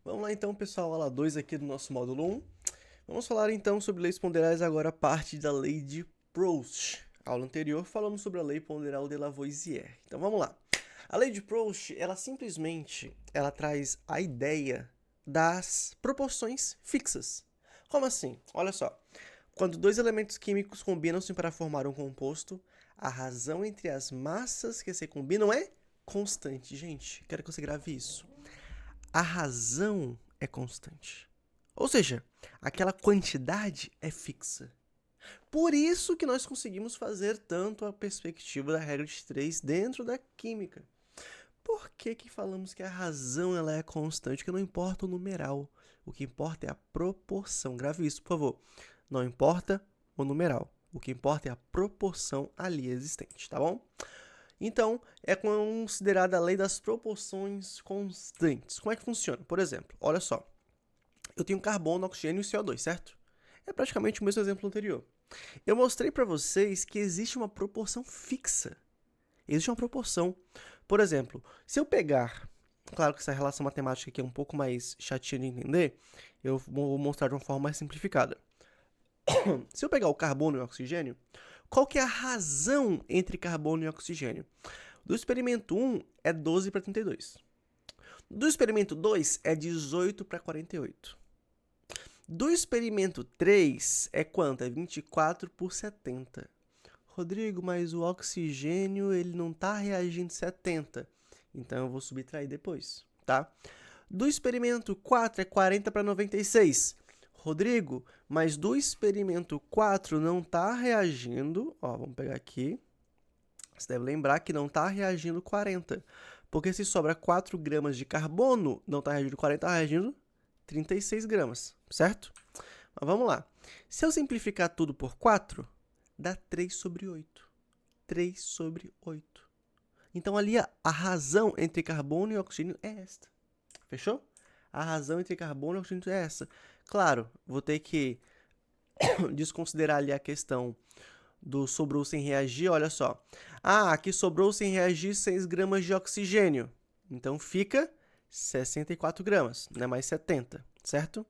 Vamos lá então, pessoal, aula 2 aqui do nosso módulo 1. Vamos falar então sobre leis ponderais, agora parte da lei de Proust. A aula anterior falamos sobre a lei ponderal de Lavoisier. Então vamos lá. A lei de Proust, ela simplesmente traz a ideia das proporções fixas. Como assim? Olha só. Quando dois elementos químicos combinam-se para formar um composto, a razão entre as massas que se combinam é constante. Gente, quero que você grave isso. A razão é constante. Ou seja, aquela quantidade é fixa. Por isso que nós conseguimos fazer tanto a perspectiva da regra de 3 dentro da química. Por que falamos que a razão ela é constante? Que não importa o numeral. O que importa é a proporção. Grave isso, por favor. Não importa o numeral. O que importa é a proporção ali existente, tá bom? Então, é considerada a lei das proporções constantes. Como é que funciona? Por exemplo, olha só. Eu tenho carbono, oxigênio e CO2, certo? É praticamente o mesmo exemplo anterior. Eu mostrei para vocês que existe uma proporção fixa. Existe uma proporção. Por exemplo, se eu pegar... Claro que essa relação matemática aqui é um pouco mais chatinha de entender. Eu vou mostrar de uma forma mais simplificada. Se eu pegar o carbono e o oxigênio, qual que é a razão entre carbono e oxigênio? Do experimento 1 é 12 para 32. Do experimento 2 é 18 para 48. Do experimento 3 é quanto? É 24 por 70. Rodrigo, mas o oxigênio ele não está reagindo 70. Então eu vou subtrair depois, tá? Do experimento 4 é 40 para 96. Rodrigo, mas do experimento 4 não está reagindo... Ó, vamos pegar aqui. Você deve lembrar que não está reagindo 40. Porque se sobra 4 gramas de carbono, não está reagindo 40, está reagindo 36 gramas, certo? Mas vamos lá. Se eu simplificar tudo por 4, dá 3 sobre 8. 3 sobre 8. Então ali a razão entre carbono e oxigênio é esta. Fechou? A razão entre carbono e oxigênio é essa. Claro, vou ter que desconsiderar ali a questão do sobrou sem reagir, olha só. Ah, aqui sobrou sem reagir 6 gramas de oxigênio. Então fica 64 gramas, não é mais 70, certo?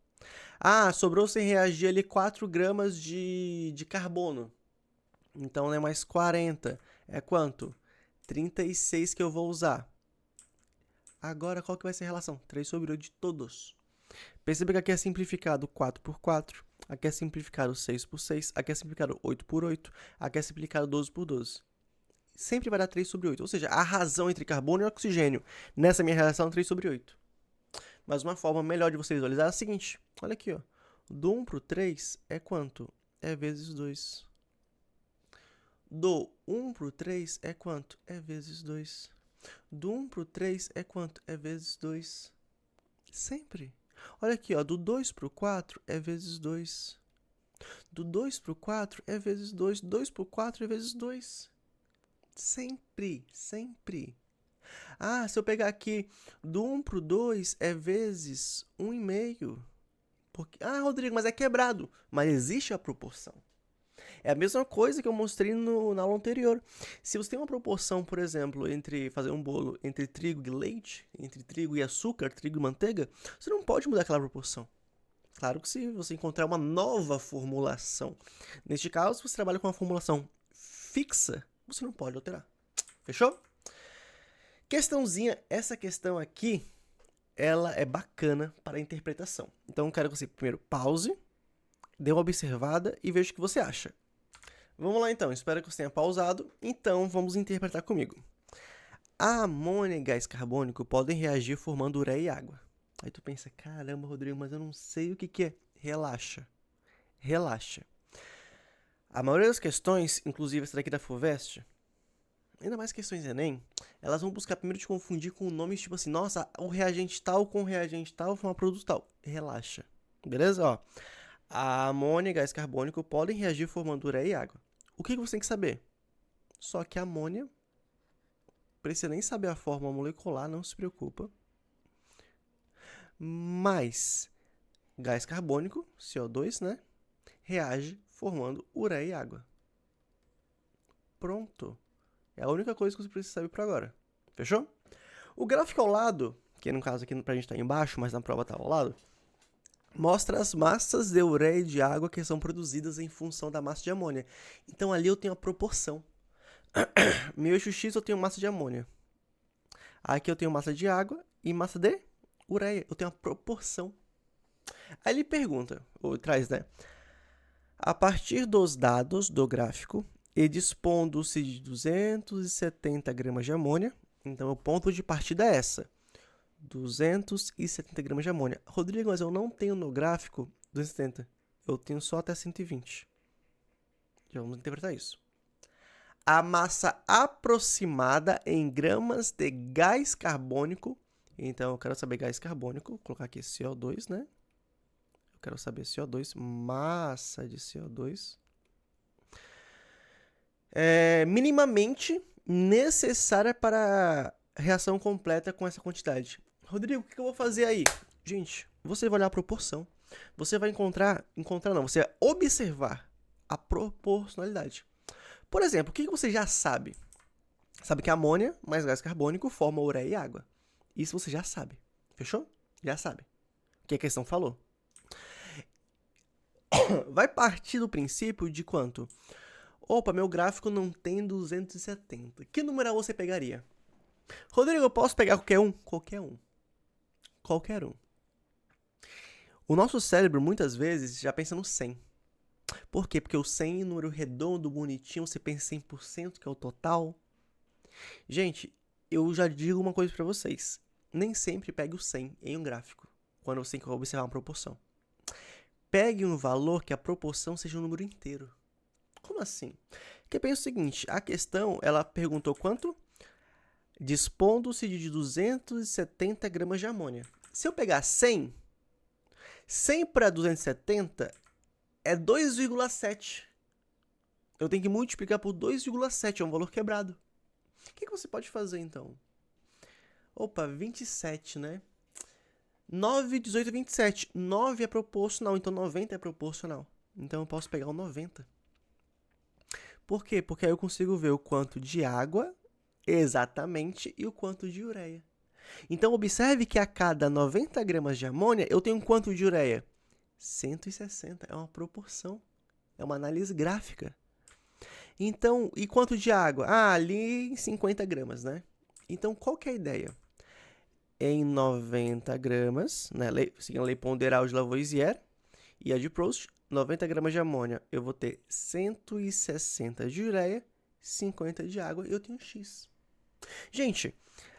Ah, sobrou sem reagir ali 4 gramas de carbono. Então não é mais 40. É quanto? 36 que eu vou usar. Agora, qual que vai ser a relação? 3 sobre 8 de todos. Perceba que aqui é simplificado 4 por 4, aqui é simplificado 6 por 6, aqui é simplificado 8 por 8, aqui é simplificado 12 por 12. Sempre vai dar 3 sobre 8, ou seja, a razão entre carbono e oxigênio nessa minha relação é 3 sobre 8. Mas uma forma melhor de você visualizar é a seguinte, olha aqui, ó. Do 1 para o 3 é quanto? É vezes 2. Do 1 para o 3 é quanto? É vezes 2. Do 1 para o 3 é quanto? É vezes 2. Sempre. Olha aqui, ó, do 2 para o 4 é vezes 2. Do 2 para o 4 é vezes 2. 2 para o 4 é vezes 2. Sempre, sempre. Ah, se eu pegar aqui, do 1 para o 2 é vezes 1,5. Porque... Ah, Rodrigo, mas é quebrado. Mas existe a proporção. É a mesma coisa que eu mostrei na aula anterior. Se você tem uma proporção, por exemplo, entre fazer um bolo entre trigo e leite, entre trigo e açúcar, trigo e manteiga, você não pode mudar aquela proporção. Claro que se você encontrar uma nova formulação. Neste caso, se você trabalha com uma formulação fixa, você não pode alterar. Fechou? Questãozinha, essa questão aqui, ela é bacana para a interpretação. Então, eu quero que você primeiro pause, dê uma observada e veja o que você acha. Vamos lá então, espero que você tenha pausado. Então, vamos interpretar comigo. A amônia e gás carbônico podem reagir formando ureia e água. Aí tu pensa, caramba, Rodrigo, mas eu não sei o que é. Relaxa. Relaxa. A maioria das questões, inclusive essa daqui da FUVEST, ainda mais questões Enem, elas vão buscar primeiro te confundir com nomes tipo assim, nossa, o reagente tal com o reagente tal forma produto tal. Relaxa. Beleza? Ó. A amônia e gás carbônico podem reagir formando ureia e água. O que você tem que saber? Só que a amônia, precisa nem saber a fórmula molecular, não se preocupa. Mas gás carbônico, CO2, né? Reage formando ureia e água. Pronto. É a única coisa que você precisa saber por agora. Fechou? O gráfico ao lado que no caso aqui pra gente tá embaixo, mas na prova tá ao lado, mostra as massas de ureia e de água que são produzidas em função da massa de amônia. Então ali eu tenho a proporção. Meu eixo X eu tenho massa de amônia. Aqui eu tenho massa de água e massa de ureia. Eu tenho a proporção. Aí ele pergunta, ou traz, né? A partir dos dados do gráfico e dispondo-se de 270 gramas de amônia, então o ponto de partida é essa. 270 gramas de amônia. Rodrigo, mas eu não tenho no gráfico 270. Eu tenho só até 120. Já vamos interpretar isso. A massa aproximada em gramas de gás carbônico. Então, eu quero saber gás carbônico. Vou colocar aqui CO2, né? Eu quero saber CO2, massa de CO2. É minimamente necessária para a reação completa com essa quantidade. Rodrigo, o que eu vou fazer aí? Gente, você vai olhar a proporção. Você vai você vai observar a proporcionalidade. Por exemplo, o que você já sabe? Sabe que amônia mais gás carbônico forma ureia e água. Isso você já sabe. Fechou? Já sabe. O que a questão falou. Vai partir do princípio de quanto? Opa, meu gráfico não tem 270. Que numeral você pegaria? Rodrigo, eu posso pegar qualquer um? Qualquer um. Qualquer um. O nosso cérebro, muitas vezes, já pensa no 100. Por quê? Porque o 100 é um número redondo, bonitinho, você pensa em 100%, que é o total. Gente, eu já digo uma coisa pra vocês. Nem sempre pegue o 100 em um gráfico, quando você tem que observar uma proporção. Pegue um valor que a proporção seja um número inteiro. Como assim? Porque pensa o seguinte, a questão, ela perguntou quanto? Dispondo-se de 270 gramas de amônia. Se eu pegar 100 para 270 é 2,7. Eu tenho que multiplicar por 2,7, é um valor quebrado. O que você pode fazer, então? Opa, 27, né? 9, 18, 27. 9 é proporcional, então 90 é proporcional. Então eu posso pegar o 90. Por quê? Porque aí eu consigo ver o quanto de água, exatamente, e o quanto de ureia. Então observe que a cada 90 gramas de amônia, eu tenho quanto de ureia? 160. É uma proporção. É uma análise gráfica. Então, e quanto de água? Ah, ali 50 gramas, né? Então, qual que é a ideia? Em 90 gramas, né, seguindo a lei ponderal de Lavoisier e a de Proust, 90 gramas de amônia, eu vou ter 160 de ureia, 50 de água e eu tenho X. Gente,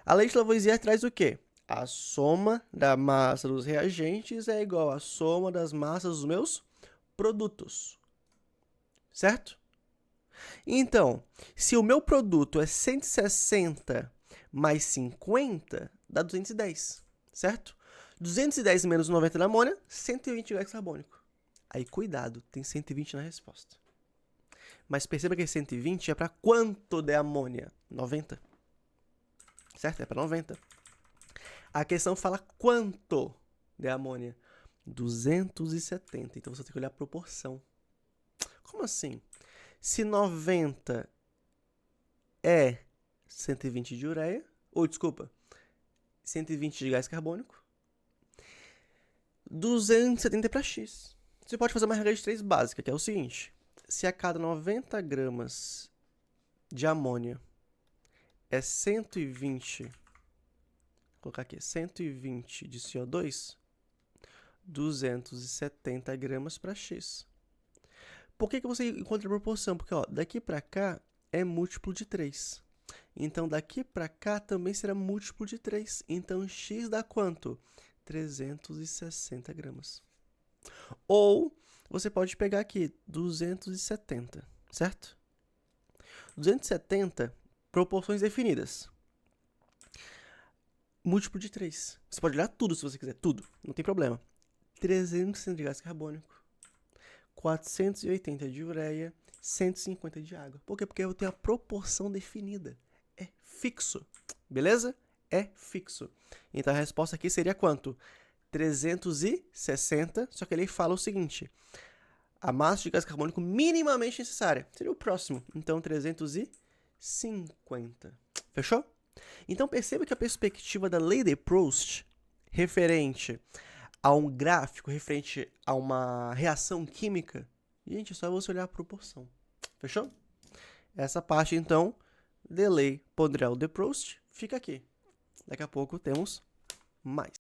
a lei de Lavoisier traz o quê? A soma da massa dos reagentes é igual à soma das massas dos meus produtos. Certo? Então, se o meu produto é 160 mais 50, dá 210, certo? 210 menos 90 da amônia, 120 de gás carbônico. Aí, cuidado, tem 120 na resposta. Mas perceba que 120 é para quanto de amônia? 90. Certo? É para 90. A questão fala quanto de amônia? 270. Então, você tem que olhar a proporção. Como assim? Se 90 é 120 de ureia, ou desculpa, 120 de gás carbônico, 270 é para X. Você pode fazer uma regra de 3 básica, que é o seguinte. Se a cada 90 gramas de amônia é 120, vou colocar aqui, 120 de CO2, 270 gramas para X. Por que você encontra a proporção? Porque ó, daqui para cá é múltiplo de 3. Então, daqui para cá também será múltiplo de 3. Então, X dá quanto? 360 gramas. Ou, você pode pegar aqui, 270, certo? 270, proporções definidas. Múltiplo de 3. Você pode olhar tudo se você quiser, tudo, não tem problema. 360 de gás carbônico, 480 de ureia, 150 de água. Por quê? Porque eu tenho a proporção definida. É fixo. Beleza? É fixo. Então, a resposta aqui seria quanto? 360, só que ele fala o seguinte. A massa de gás carbônico minimamente necessária. Seria o próximo. Então, 350. Fechou? Então perceba que a perspectiva da lei de Proust, referente a um gráfico, referente a uma reação química, gente, é só você olhar a proporção. Fechou? Essa parte, então, de lei ponderal de Proust fica aqui. Daqui a pouco temos mais.